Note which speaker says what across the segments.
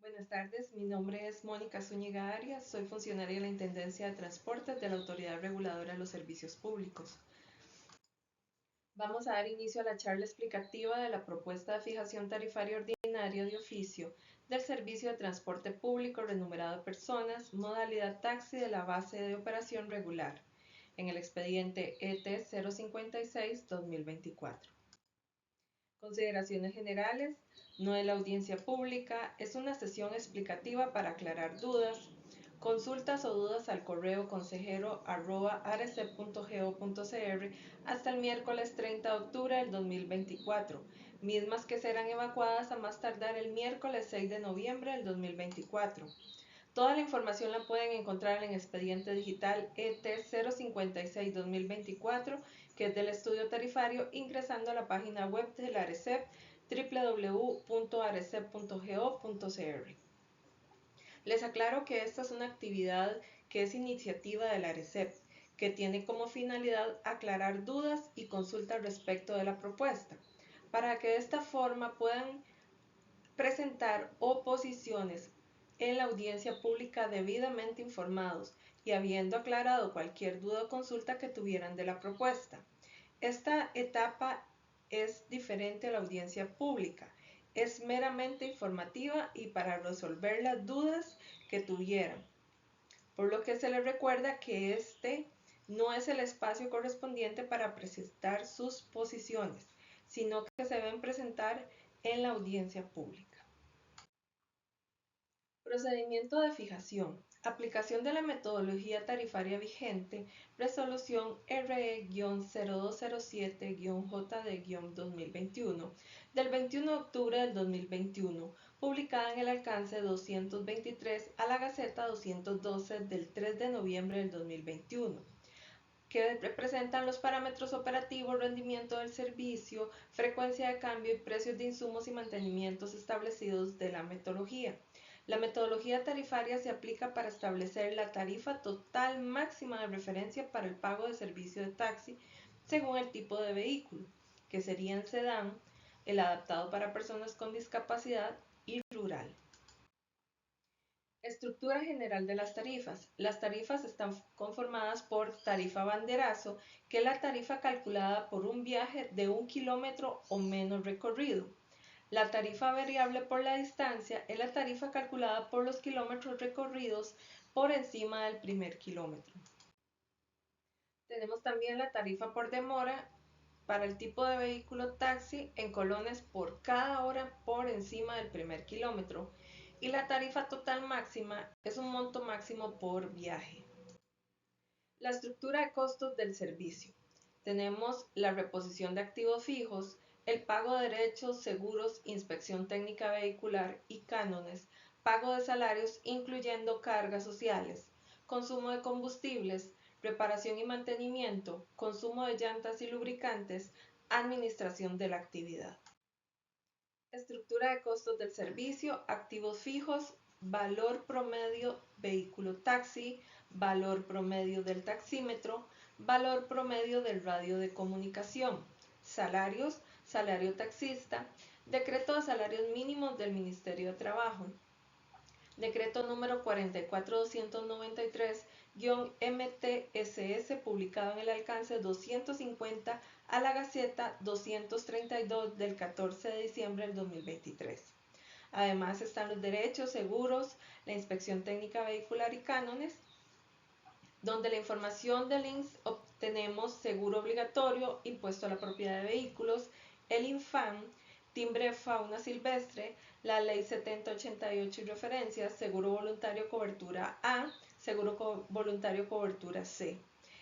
Speaker 1: Buenas tardes, mi nombre es Mónica Zúñiga Arias, soy funcionaria de la Intendencia de Transportes de la Autoridad Reguladora de los Servicios Públicos. Vamos a dar inicio a la charla explicativa de la propuesta de fijación tarifaria ordinaria de oficio del Servicio de Transporte Público renumerado de personas, modalidad taxi de la base de operación regular, en el expediente ET 056-2024. Consideraciones generales. No es la audiencia pública, es una sesión explicativa para aclarar dudas. Consultas o dudas al correo consejero@arec.go.cr hasta el miércoles 30 de octubre del 2024, mismas que serán evacuadas a más tardar el miércoles 6 de noviembre del 2024. Toda la información la pueden encontrar en el expediente digital ET 056-2024, que es del estudio tarifario, ingresando a la página web de la ARECEP, www.arecep.go.cr. Les aclaro que esta es una actividad que es iniciativa de la ARECEP, que tiene como finalidad aclarar dudas y consultas respecto de la propuesta, para que de esta forma puedan presentar oposiciones en la audiencia pública debidamente informados y habiendo aclarado cualquier duda o consulta que tuvieran de la propuesta. Esta etapa es diferente a la audiencia pública, es meramente informativa y para resolver las dudas que tuvieran, por lo que se les recuerda que este no es el espacio correspondiente para presentar sus posiciones, sino que se deben presentar en la audiencia pública. Procedimiento de fijación. Aplicación de la metodología tarifaria vigente, resolución RE-0207-JD-2021 del 21 de octubre del 2021, publicada en el alcance 223 a la Gaceta 212 del 3 de noviembre del 2021, que representan los parámetros operativos, rendimiento del servicio, frecuencia de cambio y precios de insumos y mantenimientos establecidos de la metodología. La metodología tarifaria se aplica para establecer la tarifa total máxima de referencia para el pago de servicio de taxi según el tipo de vehículo, que serían sedán, el adaptado para personas con discapacidad y rural. Estructura general de las tarifas. Las tarifas están conformadas por tarifa banderazo, que es la tarifa calculada por un viaje de 1 kilómetro o menos recorrido. La tarifa variable por la distancia es la tarifa calculada por los kilómetros recorridos por encima del primer kilómetro. Tenemos también la tarifa por demora para el tipo de vehículo taxi en colones por cada hora por encima del primer kilómetro, y la tarifa total máxima es un monto máximo por viaje. La estructura de costos del servicio. Tenemos la reposición de activos fijos, el pago de derechos, seguros, inspección técnica vehicular y cánones, pago de salarios incluyendo cargas sociales, consumo de combustibles, reparación y mantenimiento, consumo de llantas y lubricantes, administración de la actividad. Estructura de costos del servicio, activos fijos, valor promedio vehículo taxi, valor promedio del taxímetro, valor promedio del radio de comunicación, salarios, salario taxista, decreto de salarios mínimos del Ministerio de Trabajo, decreto número 44293-MTSS publicado en el alcance 250 a la Gaceta 232 del 14 de diciembre del 2023. Además están los derechos, seguros, la inspección técnica vehicular y cánones, donde la información del INS obtenemos seguro obligatorio, impuesto a la propiedad de vehículos, el INFAM, timbre de fauna silvestre, la ley 7088 y referencias, seguro voluntario cobertura A, seguro voluntario cobertura C.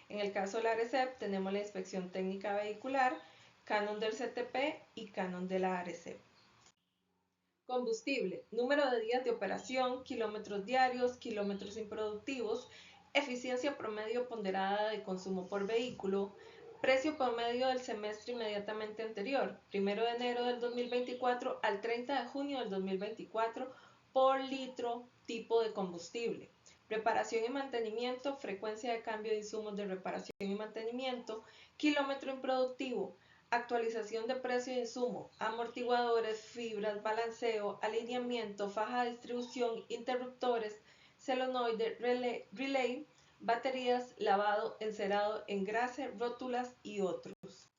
Speaker 1: En el caso de la ARECEP tenemos la inspección técnica vehicular, canon del CTP y canon de la ARECEP. Combustible, número de días de operación, kilómetros diarios, kilómetros improductivos, eficiencia promedio ponderada de consumo por vehículo, precio promedio del semestre inmediatamente anterior, 1 de enero del 2024 al 30 de junio del 2024, por litro, tipo de combustible. Reparación y mantenimiento, frecuencia de cambio de insumos de reparación y mantenimiento, kilómetro improductivo, actualización de precio de insumo, amortiguadores, fibras, balanceo, alineamiento, faja de distribución, interruptores, solenoide, relay, baterías, lavado, encerado, engrase, rótulas y otros.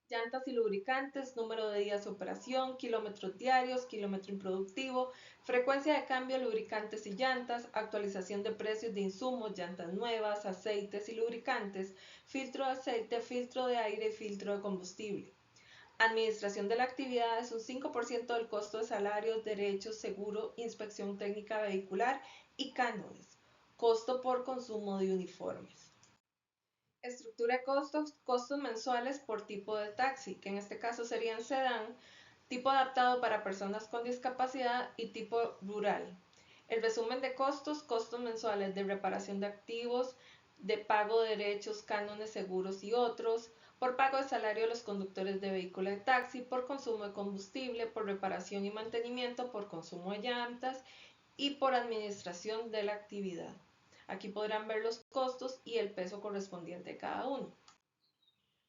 Speaker 1: Llantas y lubricantes, número de días de operación, kilómetros diarios, kilómetro improductivo, frecuencia de cambio de lubricantes y llantas, actualización de precios de insumos, llantas nuevas, aceites y lubricantes, filtro de aceite, filtro de aire y filtro de combustible. Administración de la actividad es un 5% del costo de salarios, derechos, seguro, inspección técnica vehicular y cánones. Costo por consumo de uniformes. Estructura de costos, costos mensuales por tipo de taxi, que en este caso serían sedán, tipo adaptado para personas con discapacidad y tipo rural. El resumen de costos, costos mensuales de reparación de activos, de pago de derechos, cánones, seguros y otros, por pago de salario de los conductores de vehículo de taxi, por consumo de combustible, por reparación y mantenimiento, por consumo de llantas y por administración de la actividad. Aquí podrán ver los costos y el peso correspondiente de cada uno.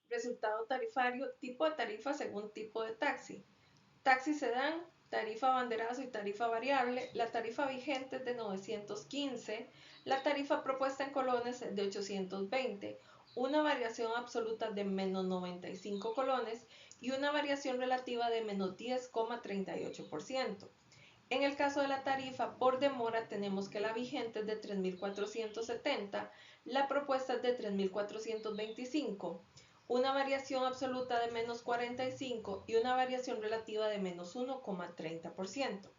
Speaker 1: Resultado tarifario, tipo de tarifa según tipo de taxi. Taxi sedán, tarifa banderazo y tarifa variable. La tarifa vigente es de 915. La tarifa propuesta en colones es de 820. Una variación absoluta de menos 95 colones y una variación relativa de menos 10,38%. En el caso de la tarifa por demora tenemos que la vigente es de 3.470, la propuesta es de 3.425, una variación absoluta de menos 45 y una variación relativa de menos 1,30%.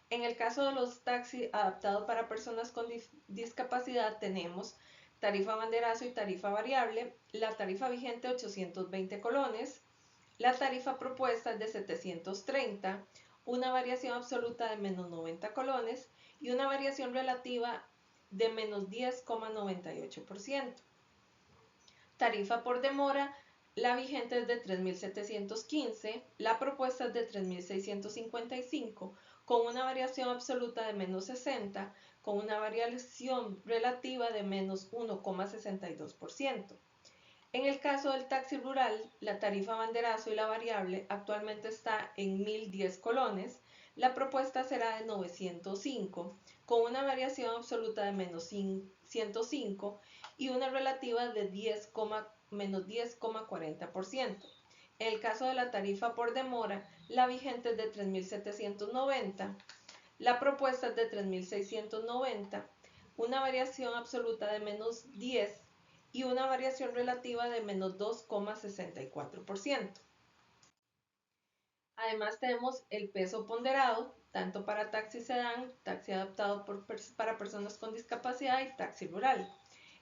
Speaker 1: En el caso de los taxis adaptados para personas con discapacidad tenemos tarifa banderazo y tarifa variable, la tarifa vigente 820 colones, la tarifa propuesta es de 730, una variación absoluta de menos 90 colones y una variación relativa de menos 10,98%. Tarifa por demora, la vigente es de 3.715, la propuesta es de 3.655, con una variación absoluta de menos 60, con una variación relativa de menos 1,62%. En el caso del taxi rural, la tarifa banderazo y la variable actualmente está en 1.010 colones. La propuesta será de 905, con una variación absoluta de menos 105 y una relativa de menos 10,40%. En el caso de la tarifa por demora, la vigente es de 3.790, la propuesta es de 3.690, una variación absoluta de menos 10 y una variación relativa de menos 2,64%. Además tenemos el peso ponderado, tanto para taxi sedán, taxi adaptado para personas con discapacidad y taxi rural.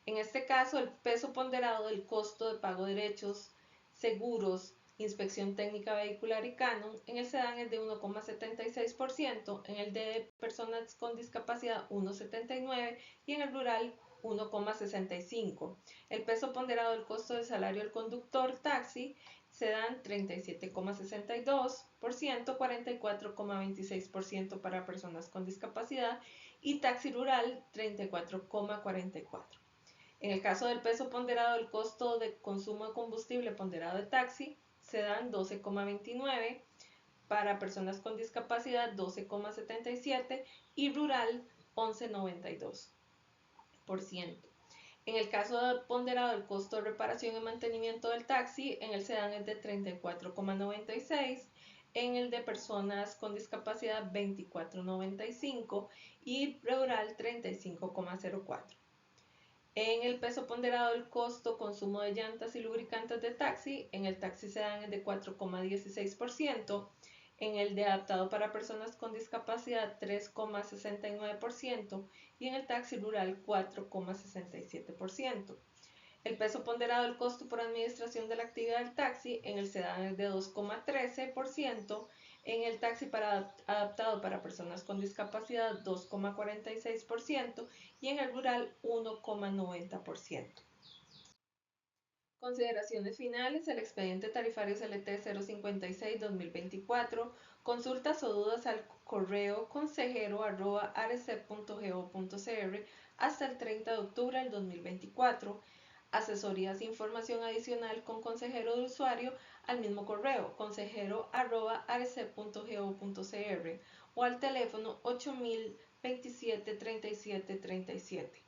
Speaker 1: En este caso, el peso ponderado del costo de pago de derechos, seguros, inspección técnica vehicular y canon, en el sedán es de 1,76%, en el de personas con discapacidad 1,79% y en el rural 1,65%. El peso ponderado del costo de salario del conductor taxi sedán 37,62%, 44,26% para personas con discapacidad y taxi rural 34,44%. En el caso del peso ponderado del costo de consumo de combustible ponderado de taxi, sedán 12,29%, para personas con discapacidad 12,77% y rural 11,92%. En el caso ponderado del costo de reparación y mantenimiento del taxi, en el sedán es de 34,96%, en el de personas con discapacidad 24,95% y rural 35,04%. En el peso ponderado del costo consumo de llantas y lubricantes de taxi, en el taxi sedán es de 4,16%, en el de adaptado para personas con discapacidad 3,69% y en el taxi rural 4,67%. El peso ponderado del costo por administración de la actividad del taxi, en el sedán es de 2,13%, en el taxi adaptado para personas con discapacidad 2,46% y en el rural 1,90%. Consideraciones finales. El expediente tarifario CLT 056-2024. Consultas o dudas al correo consejero@arec.go.cr hasta el 30 de octubre del 2024. Asesorías e información adicional con consejero de usuario al mismo correo consejero@arec.go.cr o al teléfono 8027 37 37.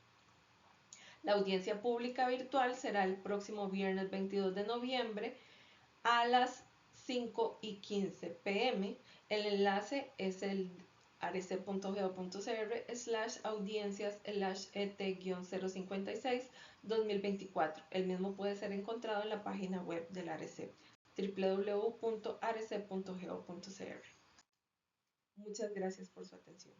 Speaker 1: La audiencia pública virtual será el próximo viernes 22 de noviembre a las 5:15 p.m. El enlace es el arec.go.cr/audiencias/et-056-2024. El mismo puede ser encontrado en la página web del ARECEP, www.arec.go.cr. Muchas gracias por su atención.